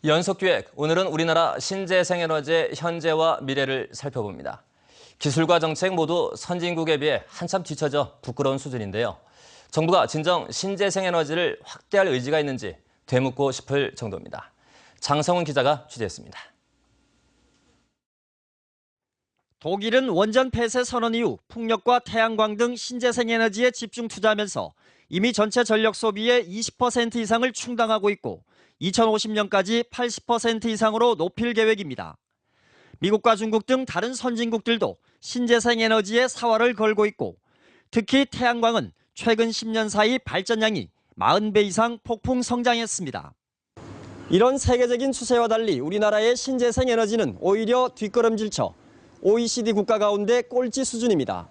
연속기획, 오늘은 우리나라 신재생에너지의 현재와 미래를 살펴봅니다. 기술과 정책 모두 선진국에 비해 한참 뒤처져 부끄러운 수준인데요. 정부가 진정 신재생에너지를 확대할 의지가 있는지 되묻고 싶을 정도입니다. 장성훈 기자가 취재했습니다. 독일은 원전 폐쇄 선언 이후 풍력과 태양광 등 신재생에너지에 집중 투자하면서 이미 전체 전력 소비의 20% 이상을 충당하고 있고 2050년까지 80% 이상으로 높일 계획입니다. 미국과 중국 등 다른 선진국들도 신재생에너지에 사활을 걸고 있고 특히 태양광은 최근 10년 사이 발전량이 40배 이상 폭풍 성장했습니다. 이런 세계적인 추세와 달리 우리나라의 신재생에너지는 오히려 뒷걸음질쳐 OECD 국가 가운데 꼴찌 수준입니다.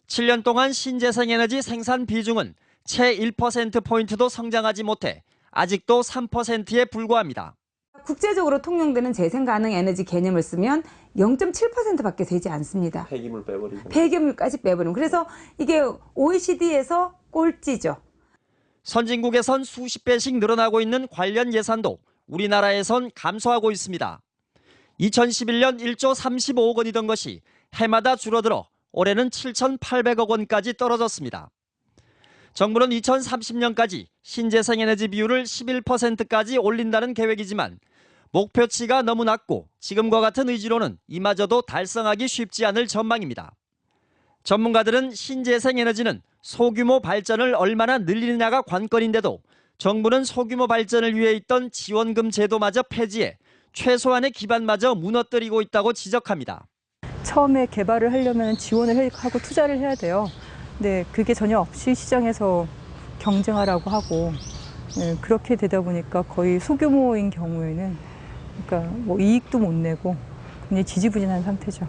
7년 동안 신재생에너지 생산 비중은 채 1%포인트도 성장하지 못해 아직도 3%에 불과합니다. 국제적으로 통용되는 재생가능 에너지 개념을 쓰면 0.7%밖에 되지 않습니다. 폐기물 빼버리고. 폐기물까지 빼버리면. 그래서 이게 OECD에서 꼴찌죠. 선진국에선 수십 배씩 늘어나고 있는 관련 예산도 우리나라에선 감소하고 있습니다. 2011년 1조 35억 원이던 것이 해마다 줄어들어 올해는 7,800억 원까지 떨어졌습니다. 정부는 2030년까지 신재생에너지 비율을 11%까지 올린다는 계획이지만 목표치가 너무 낮고 지금과 같은 의지로는 이마저도 달성하기 쉽지 않을 전망입니다. 전문가들은 신재생에너지는 소규모 발전을 얼마나 늘리느냐가 관건인데도 정부는 소규모 발전을 위해 있던 지원금 제도마저 폐지해 최소한의 기반마저 무너뜨리고 있다고 지적합니다. 처음에 개발을 하려면 지원을 하고 투자를 해야 돼요. 근데 그게 전혀 없이 시장에서 경쟁하라고 하고 그렇게 되다 보니까 거의 소규모인 경우에는 그러니까 뭐 이익도 못 내고 굉장히 지지부진한 상태죠.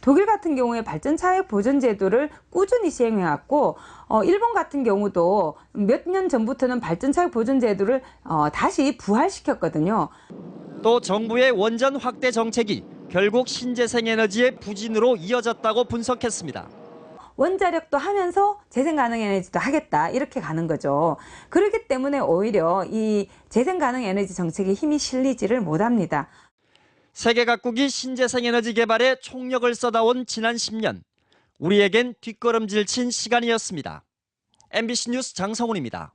독일 같은 경우에 발전 차액 보전 제도를 꾸준히 시행해왔고 일본 같은 경우도 몇 년 전부터는 발전 차액 보전 제도를 다시 부활시켰거든요. 또 정부의 원전 확대 정책이 결국 신재생에너지의 부진으로 이어졌다고 분석했습니다. 원자력도 하면서 재생가능에너지도 하겠다 이렇게 가는 거죠. 그렇기 때문에 오히려 이 재생가능에너지 정책에 힘이 실리지를 못합니다. 세계 각국이 신재생에너지 개발에 총력을 쏟아온 지난 10년. 우리에겐 뒷걸음질 친 시간이었습니다. MBC 뉴스 장성훈입니다.